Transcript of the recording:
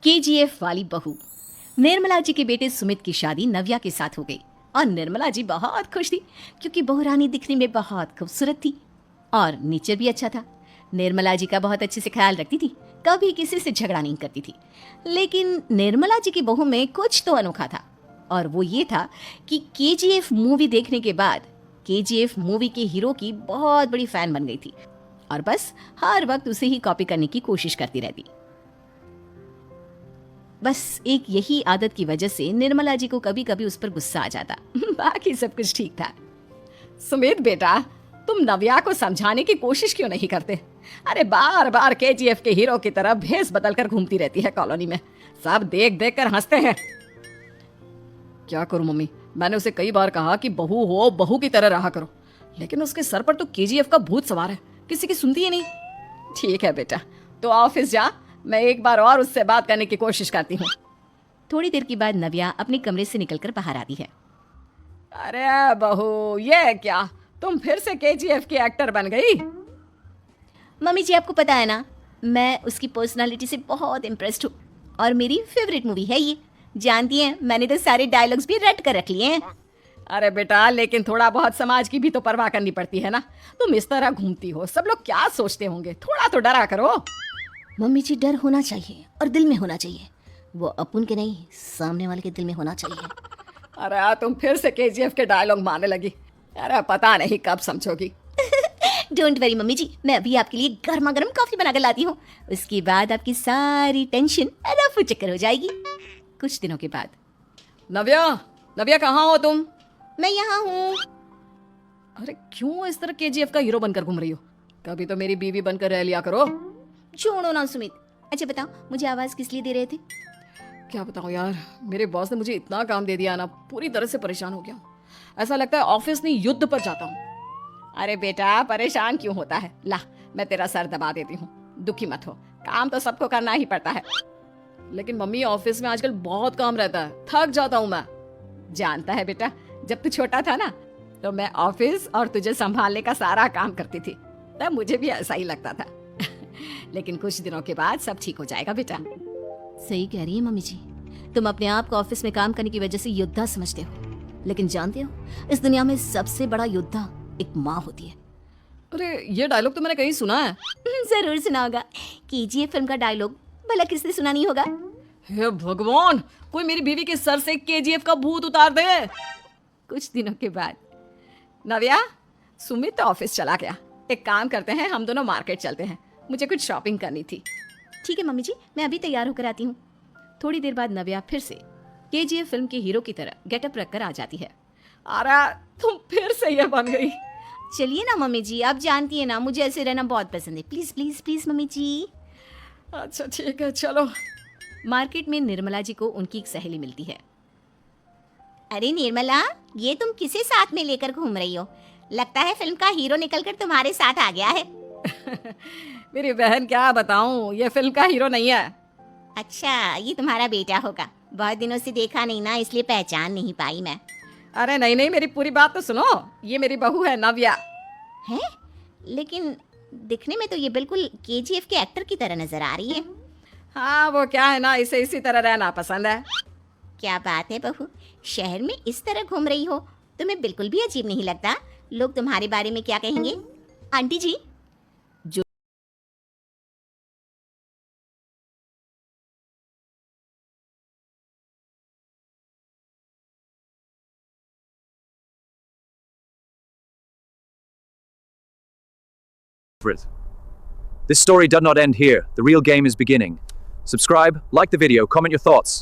KGF वाली बहू। निर्मला जी के बेटे सुमित की शादी नव्या के साथ हो गई और निर्मला जी बहुत खुश थी क्योंकि बहू रानी दिखने में बहुत खूबसूरत थी और नेचर भी अच्छा था। निर्मला जी का बहुत अच्छे से ख्याल रखती थी, कभी किसी से झगड़ा नहीं करती थी। लेकिन निर्मला जी की बहू में कुछ तो अनोखा था और वो ये था कि केजीएफ मूवी देखने के बाद केजीएफ मूवी के हीरो की बहुत बड़ी फैन बन गई थी और बस हर वक्त उसे ही कॉपी करने की कोशिश करती रहती। बस एक यही आदत की वजह से निर्मला जी को कभी कभी उस पर गुस्सा आ जाता। बाकी सब कुछ ठीक था। सुमित बेटा, तुम नव्या को समझाने की कोशिश क्यों नहीं करते? अरे बार बार केजीएफ के हीरो की तरह भेस बदलकर घूमती रहती है कॉलोनी में। सब देख देख कर हंसते हैं। क्या करूं मम्मी, मैंने उसे कई बार कहा कि बहू हो, बहू की तरह रहा करो, लेकिन उसके सर पर तो केजीएफ का भूत सवार है, किसी की सुनती ही नहीं। ठीक है बेटा, तो ऑफिस जा, मैं एक बार और उससे बात करने की कोशिश करती हूँ। थोड़ी देर के बाद नव्या अपने कमरे से निकलकर बाहर आती है। अरे बहू, ये क्या, तुम फिर से केजीएफ की एक्टर बन गई? मम्मी जी, आपको पता है ना, मैं उसकी पर्सनालिटी से बहुत इम्प्रेस्ड हूँ और मेरी फेवरेट मूवी है ये। जानती हैं, मैंने तो सारे डायलॉग्स भी रट कर रख लिए हैं। अरे बेटा, लेकिन थोड़ा बहुत समाज की भी तो परवाह करनी पड़ती है ना। तुम इस तरह घूमती हो, सब लोग क्या सोचते होंगे, थोड़ा तो डरा करो। मम्मी जी, डर होना चाहिए और दिल में होना चाहिए। वो अपन के नहीं, सामने वाले के दिल में होना चाहिए। अरे तुम फिर से केजीएफ के डायलॉग मारने लगी। अरे पता नहीं कब समझोगी। डोंट वरी मम्मी जी, मैं अभी आपके लिए गर्मा गर्म कॉफी बनाकर लाती हूँ। उसके बाद आपकी सारी टेंशन रफू चक्कर हो जाएगी। कुछ दिनों के बाद। नव्या, नव्या कहाँ हो तुम? मैं यहाँ हूँ। अरे क्यों इस तरह केजीएफ का हीरो बनकर घूम रही हो? कभी तो मेरी बीवी बनकर रह लिया करो। छोड़ो ना सुमित। अच्छा बताओ, मुझे आवाज किस लिए दे रहे थे? क्या बताऊं यार, मेरे बॉस ने मुझे इतना काम दे दिया ना, पूरी तरह से परेशान हो गया हूं। ऐसा लगता है ऑफिस नहीं युद्ध पर जाता हूँ। अरे बेटा, परेशान क्यों होता है? ला, मैं तेरा सर दबा देती हूँ, दुखी मत हो, काम तो सबको करना ही पड़ता है। लेकिन मम्मी, ऑफिस में आजकल बहुत काम रहता है, थक जाता हूँ मैं। जानता है बेटा, जब तू छोटा था ना, तो मैं ऑफिस और तुझे संभालने का सारा काम करती थी, तब मुझे भी ऐसा ही लगता था। लेकिन कुछ दिनों के बाद सब ठीक हो जाएगा बेटा। सही कह रही है मम्मी जी, तुम अपने आप को ऑफिस में काम करने की वजह से योद्धा समझते हो, लेकिन जानते हो, इस दुनिया में सबसे बड़ा योद्धा एक माँ होती है। अरे ये डायलॉग तो मैंने कहीं सुना है। जरूर सुना होगा, केजीएफ फिल्म का डायलॉग, भला किसने सुना नहीं होगा? हे भगवान, कोई मेरी बीवी के सर से केजीएफ का भूत उतार दे। कुछ दिनों के बाद। नव्या, सुमित तो ऑफिस चला गया, एक काम करते हैं, हम दोनों मार्केट चलते हैं, मुझे कुछ शॉपिंग करनी थी। ठीक है मम्मी जी, मैं अभी तैयार होकर आती हूँ। थोड़ी देर बाद नव्या फिर से केजीएफ फिल्म के हीरो की तरह गेटअप रखकर आ जाती है। अरे तुम फिर से ये बन गई। चलिए ना मम्मी जी, आप जानती है ना, मुझे ऐसे रहना बहुत पसंद है। प्लीज प्लीज प्लीज मम्मी जी। अच्छा ठीक है, चलो। मार्केट में निर्मला जी को उनकी एक सहेली मिलती है। अरे निर्मला, ये तुम किसे साथ में लेकर घूम रही हो? लगता है फिल्म का हीरो निकलकर तुम्हारे साथ आ गया है। मेरी बहन, क्या बताऊं, ये फिल्म का हीरो नहीं है। अच्छा, ये तुम्हारा बेटा होगा। बहुत दिनों से देखा नहीं ना, इसलिए पहचान नहीं पाई मैं। अरे नहीं नहीं, मेरी पूरी बात तो सुनो, ये मेरी बहू है नव्या। है? लेकिन दिखने में तो ये बिल्कुल केजीएफ के एक्टर की तरह नजर आ रही है। हाँ, वो क्या है ना, इसे इसी तरह रहना पसंद है। क्या बात है बहू, शहर में इस तरह घूम रही हो, तुम्हें बिल्कुल भी अजीब नहीं लगता? लोग तुम्हारे बारे में क्या कहेंगे? आंटी जी, जो This story does not end here. The real game is beginning. Subscribe, like the video, comment your thoughts.